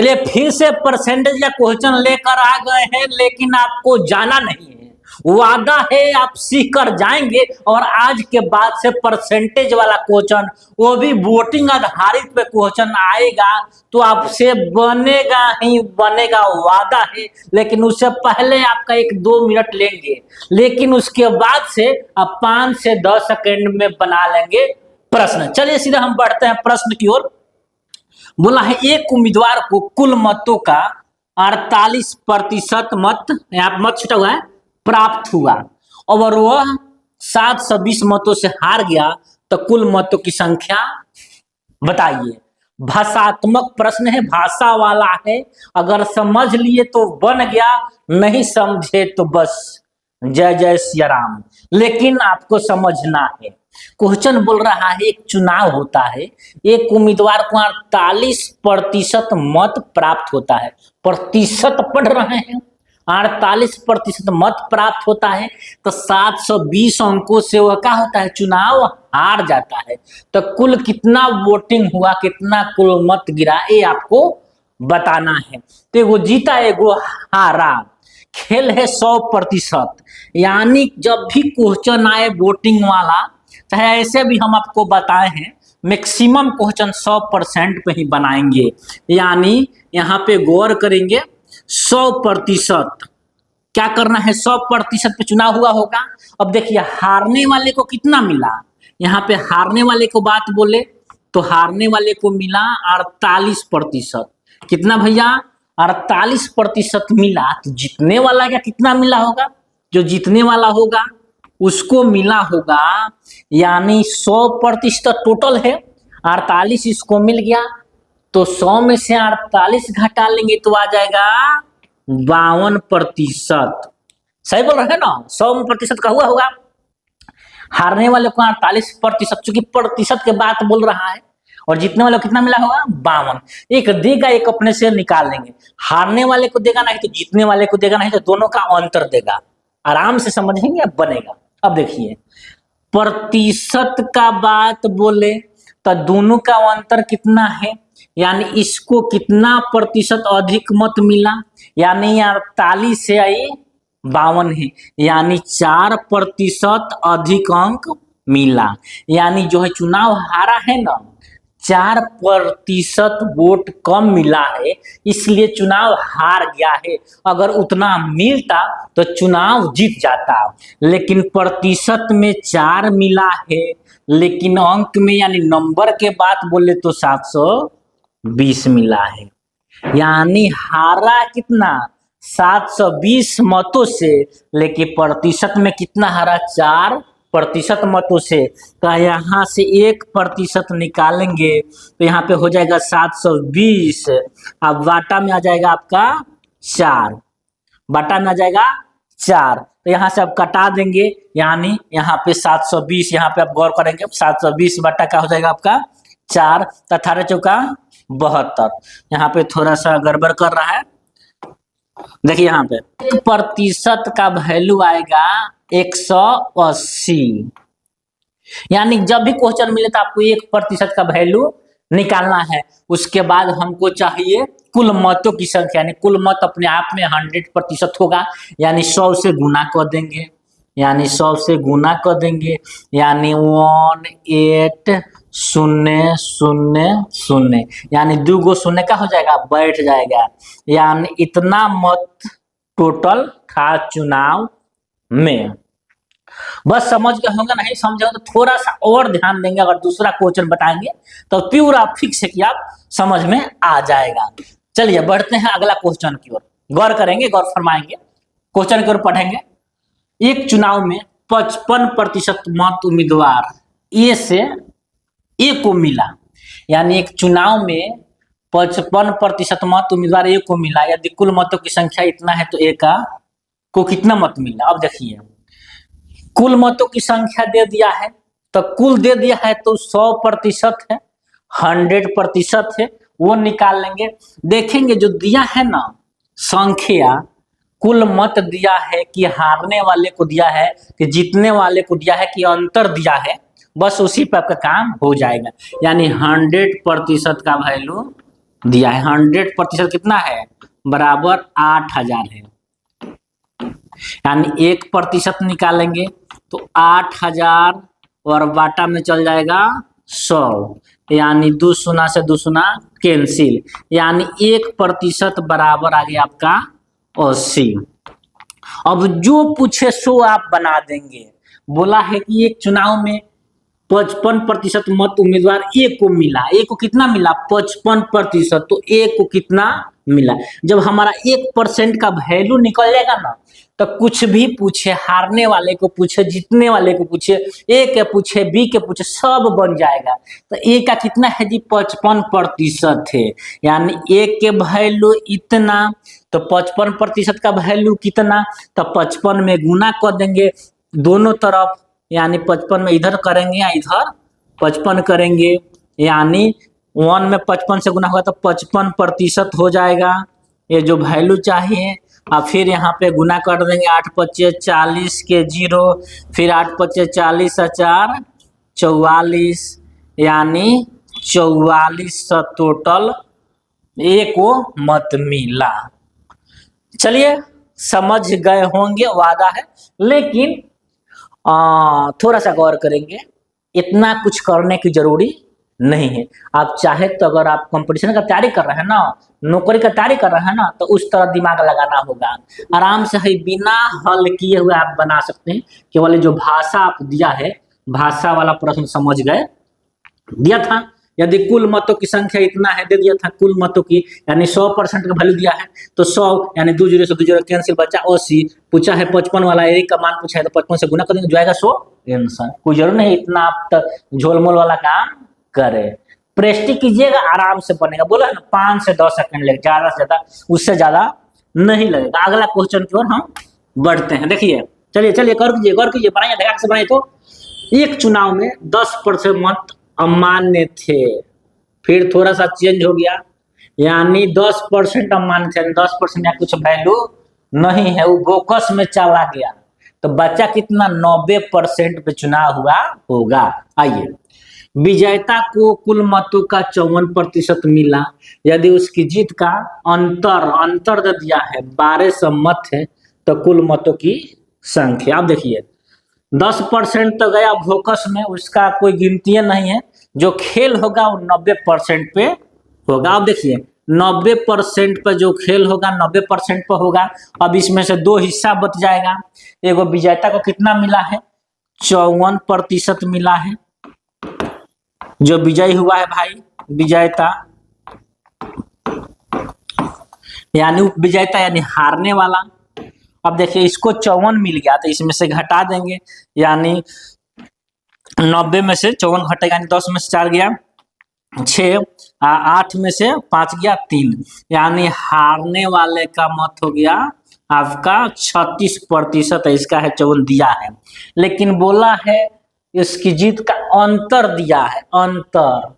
चलिए फिर से परसेंटेज का क्वेश्चन लेकर आ गए हैं, लेकिन आपको जाना नहीं है। वादा है आप सीख कर जाएंगे और आज के बाद से परसेंटेज वाला क्वेश्चन, वो भी वोटिंग आधारित पे क्वेश्चन आएगा तो आपसे बनेगा ही बनेगा, वादा है। लेकिन उससे पहले आपका 1-2 मिनट लेंगे, लेकिन उसके बाद से आप 5 से 10 सेकंड में बना लेंगे प्रश्न। चलिए सीधा हम बढ़ते हैं प्रश्न की ओर। बोला है एक उम्मीदवार को कुल मतों का 48% मत, यहाँ मत छुटा हुआ है, प्राप्त हुआ और वह 720 मतों से हार गया, तो कुल मतों की संख्या बताइए। भाषात्मक प्रश्न है, भाषा वाला है, अगर समझ लिए तो बन गया, नहीं समझे तो बस जय जय सिया राम। लेकिन आपको समझना है, क्वेश्चन बोल रहा है एक चुनाव होता है, एक उम्मीदवार को 48% मत प्राप्त होता है। प्रतिशत पढ़ रहे हैं, 48% मत प्राप्त होता है, तो 720 अंकों से वह क्या होता है, चुनाव हार जाता है। तो कुल कितना वोटिंग हुआ, कितना कुल मत गिरा, ये आपको बताना है। तो एगो जीता एगो हारा, खेल है 100%। यानी जब भी क्वेश्चन आए वोटिंग वाला, चाहे ऐसे भी हम आपको बताए हैं, मैक्सिमम क्वेश्चन 100% पे ही बनाएंगे। यानी यहाँ पे गौर करेंगे 100%। क्या करना है, 100% पे चुनाव हुआ होगा। अब देखिए हारने वाले को कितना मिला, यहाँ पे हारने वाले को बात बोले तो हारने वाले को मिला 48%। कितना भैया, 48% मिला। तो जीतने वाला का कितना मिला होगा, जो जीतने वाला होगा उसको मिला होगा, यानी 100% टोटल है, 48 इसको मिल गया, तो 100 में से 48 घटा लेंगे तो आ जाएगा 52%। सही बोल रहे हैं ना, 100% का हुआ होगा। हारने वाले को 48%, चूंकि प्रतिशत के बात बोल रहा है, और जीतने वाले को कितना मिला होगा, 52। एक देगा, एक अपने से निकाल लेंगे। हारने वाले को देगा नहीं तो जीतने वाले को देगा नहीं, तो दोनों का अंतर देगा। आराम से समझेंगे, अब बनेगा। अब देखिए प्रतिशत का बात बोले तो दोनों का अंतर कितना है, यानी इसको कितना प्रतिशत अधिक मत मिला, यानी 48 से आई 52 है, यानी 4% अधिक अंक मिला। यानी जो है चुनाव हारा है ना, 4% वोट कम मिला है, इसलिए चुनाव हार गया है। अगर उतना मिलता तो चुनाव जीत जाता, लेकिन प्रतिशत में 4 मिला है, लेकिन अंक में यानी नंबर के बात बोले तो 720 मिला है। यानी हारा कितना, 720 मतों से, लेकिन प्रतिशत में कितना हारा, 4% मतों से। तो यहाँ से 1% निकालेंगे तो यहाँ पे हो जाएगा 720। अब बाटा में आ जाएगा आपका 4, बाटा में आ जाएगा 4, तो यहाँ से आप कटा देंगे, यानी यहाँ पे 720, यहाँ पे आप गौर करेंगे 720 बाटा का हो जाएगा आपका 4, 18 चौका 72। यहाँ पे थोड़ा सा गड़बड़ कर रहा है, देखिए यहाँ पे 1% का वैल्यू आएगा 180। यानी जब भी क्वेश्चन मिले तो आपको 1% का वैल्यू निकालना है। उसके बाद हमको चाहिए कुल मतों की संख्या, यानी कुल मत अपने आप में 100% होगा, यानी 100 से गुना कर देंगे, यानी 100 से गुना कर देंगे, यानी 180000, यानी 2 गो शून्य का हो जाएगा, बैठ जाएगा। यानी इतना मत टोटल था चुनाव में। बस समझ गए होंगे, नहीं समझे तो थोड़ा सा और ध्यान देंगे, अगर दूसरा क्वेश्चन बताएंगे तो पूरा फिक्स है कि आप समझ में आ जाएगा। चलिए बढ़ते हैं अगला क्वेश्चन की ओर, गौर करेंगे, गौर फरमाएंगे, क्वेश्चन की ओर पढ़ेंगे। एक चुनाव में 55% मत उम्मीदवार ए से ए को मिला, यानी एक चुनाव में 55% मत उम्मीदवार ए को मिला, यदि कुल मतों की संख्या इतना है तो ए का को कितना मत मिला। अब देखिए कुल मतों की संख्या दे दिया है, तो कुल दे दिया है तो 100% है, 100% है, वो निकाल लेंगे। देखेंगे जो दिया है ना संख्या, कुल मत दिया है कि हारने वाले को दिया है कि जीतने वाले को दिया है कि अंतर दिया है, बस उसी पर आपका काम हो जाएगा। यानी 100% का वैल्यू दिया है। 100% कितना है, बराबर 8000 है। यानी 1% निकालेंगे तो 8000 और बाटा में चल जाएगा 100, यानी 2 शून्य से 2 शून्य कैंसिल, यानी 1% बराबर आ गया आपका 80। अब जो पूछे सो आप बना देंगे। बोला है कि एक चुनाव में 55% मत उम्मीदवार ए को मिला, ए को कितना मिला, 55%, तो ए को कितना मिला। जब हमारा 1% का वैल्यू निकल जाएगा ना, तो कुछ भी पूछे, हारने वाले को पूछे, जीतने वाले को पूछे, ए के पूछे, बी के पूछे, सब बन जाएगा। तो ए का कितना है जी, 55% है, यानी ए के वैल्यू इतना, तो 55% का वैल्यू कितना, तो 55 में गुना कर देंगे दोनों तरफ, यानी 55 में इधर करेंगे या इधर 55 करेंगे, यानी 1 में 55 से गुना होगा तो 55% हो जाएगा, ये जो वैल्यू चाहिए। और फिर यहाँ पे गुना कर देंगे, 8 पच्चे 40 के 0, फिर 8 पच्चे 40 4 44, यानी 44 टोटल ए को मत मिला। चलिए समझ गए होंगे, वादा है। लेकिन थोड़ा सा गौर करेंगे, इतना कुछ करने की जरूरी नहीं है। आप चाहे तो अगर आप कंपटीशन का तैयारी कर रहे हैं ना, नौकरी का तैयारी कर रहे हैं ना, तो उस तरह दिमाग लगाना होगा। आराम से है बिना हल किए हुए आप बना सकते हैं। केवल जो भाषा आप दिया है, भाषा वाला प्रश्न समझ गए, दिया था यदि कुल मतों की संख्या इतना है, दे दिया था कुल मतों की, यानी 100% का वैल्यू दिया है, तो 100 यानी 2 0 से 2 0 कैंसिल, बचा 80। पूछा है 55 वाला ए का मान पूछा है, तो 55 से गुना कर देंगे, जो आएगा 100 आंसर। कोई जरूर नहीं इतना आप झोलमोल वाला काम करे। प्रेस्टी कीजिएगा, आराम से बनेगा। बोला है ना 5 से 10 सेकंड लगेगा, ज्यादा से ज्यादा, उससे ज्यादा नहीं लगेगा। अगला क्वेश्चन की ओर हम बढ़ते हैं। देखिए, चलिए चलिए गौर कीजिए, बनाइए, ध्यान से बनाइए। तो एक चुनाव में 10% मत अमान्य थे, फिर थोड़ा सा चेंज हो गया, यानी 10% अमान्य थे, 10% या कुछ वैल्यू नहीं है, वो बोकस में चला गया, तो बच्चा कितना, 90% पे चुनाव हुआ होगा। आइए, विजेता को कुल मतों का 54% मिला, यदि उसकी जीत का अंतर दे दिया है 1200 मत है, तो कुल मतों की संख्या। आप देखिए 10% तो गया फोकस में, उसका कोई गिनती नहीं है। जो खेल होगा वो 90% पे होगा। अब देखिए 90% पे जो खेल होगा 90% पे होगा। अब इसमें से 2 हिस्सा बच जाएगा। एगो विजेता को कितना मिला है, 54% मिला है, जो विजयी हुआ है भाई, विजेता यानी उपविजेता यानी हारने वाला। अब देखिए इसको 54 मिल गया, तो इसमें से घटा देंगे, यानी 90 में से 54 घटेगा, यानी 10 में से 4 गया 6, 8 में से 5 गया 3, यानी हारने वाले का मत हो गया आपका 36%। इसका है 54 दिया है, लेकिन बोला है इसकी जीत का अंतर दिया है, अंतर।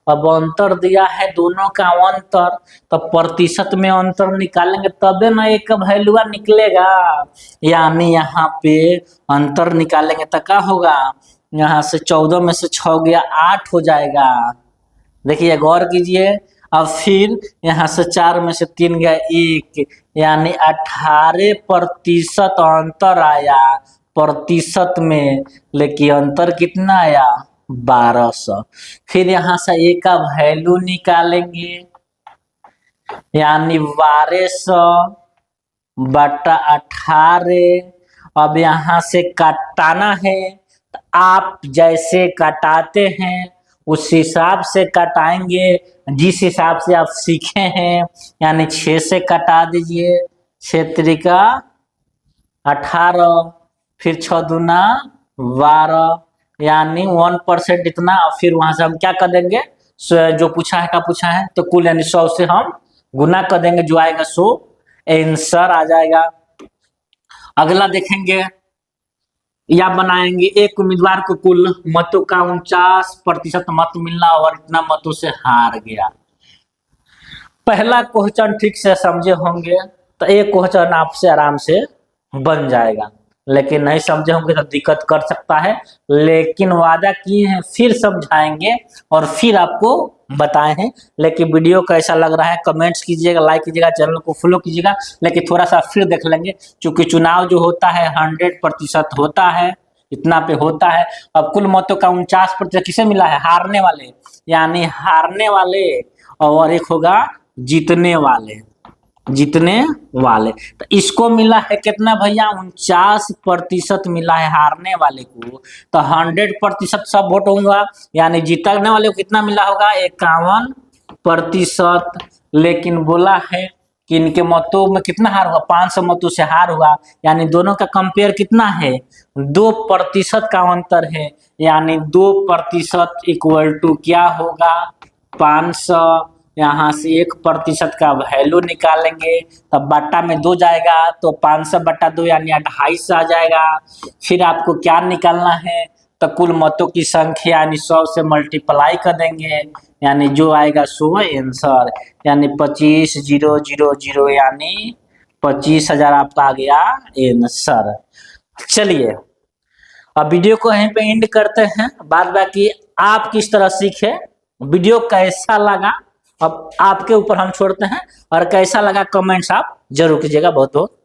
अब अंतर दिया है दोनों का अंतर, तो प्रतिशत में अंतर निकालेंगे तबे ना एक वैल्यू निकलेगा, यानी यहाँ पे अंतर निकालेंगे तो क्या होगा, यहाँ से 14 में से 6 गया 8 हो जाएगा। देखिए गौर कीजिए। अब फिर यहाँ से 4 में से 3 गया 1, यानी 18% अंतर आया प्रतिशत में, लेकिन अंतर कितना आया, 1200। फिर यहाँ से ए का वैल्यू निकालेंगे, यानी 1200 बटा 18। अब यहाँ से काटाना है, तो आप जैसे काटाते हैं उस हिसाब से कटाएंगे, जिस हिसाब से आप सीखे हैं, यानी 6 से कटा दीजिए, 6 त्रिका 18, फिर 6 दूना 12, यानी 1% इतना। फिर वहां से हम क्या कर देंगे, जो पूछा है का पूछा है, तो कुल यानी 100 से हम गुना कर देंगे, जो आएगा 100 आंसर आ जाएगा। अगला देखेंगे, या बनाएंगे एक उम्मीदवार को कुल मतों का 49% मत मिलना और इतना मतों से हार गया। पहला क्वेश्चन ठीक से समझे होंगे तो एक क्वेश्चन आपसे आराम से बन जाएगा। लेकिन नहीं समझे होंगे तो दिक्कत कर सकता है, लेकिन वादा किए हैं फिर समझाएंगे और फिर आपको बताए हैं। लेकिन वीडियो कैसा लग रहा है कमेंट्स कीजिएगा, लाइक कीजिएगा, चैनल को फॉलो कीजिएगा। लेकिन थोड़ा सा फिर देख लेंगे, क्योंकि चुनाव जो होता है 100% होता है, इतना पे होता है। अब कुल मतों का 49% किसे मिला है? हारने वाले, यानी हारने वाले, और एक होगा जीतने वाले, जीतने वाले। तो इसको मिला है कितना भैया? 49% मिला है हारने वाले को। तो 100% सब वोट होगा, यानी जीतने वाले को कितना मिला होगा? 51%। लेकिन बोला है कि इनके मतों में कितना हार हुआ? 500 मतों से हार हुआ, यानी दोनों का कंपेयर कितना है? 2% का अंतर है, यानी 2% इक्वल टू क्या होगा? 500। यहाँ से 1% का वैल्यू निकालेंगे, तब बट्टा में 2 जाएगा, तो 500/2 यानी 28 आ जाएगा। फिर आपको क्या निकालना है? तो कुल मतों की संख्या यानी 100 से मल्टीप्लाई कर देंगे, यानी जो आएगा सो आंसर, यानी 25,000 यानी 25,000 आपका आ गया आंसर। चलिए अब वीडियो को यहीं पे एंड करते हैं। बाद बाकी आप किस तरह सीखे, वीडियो कैसा लगा अब आपके ऊपर हम छोड़ते हैं, और कैसा लगा कमेंट्स आप जरूर कीजिएगा। बहुत बहुत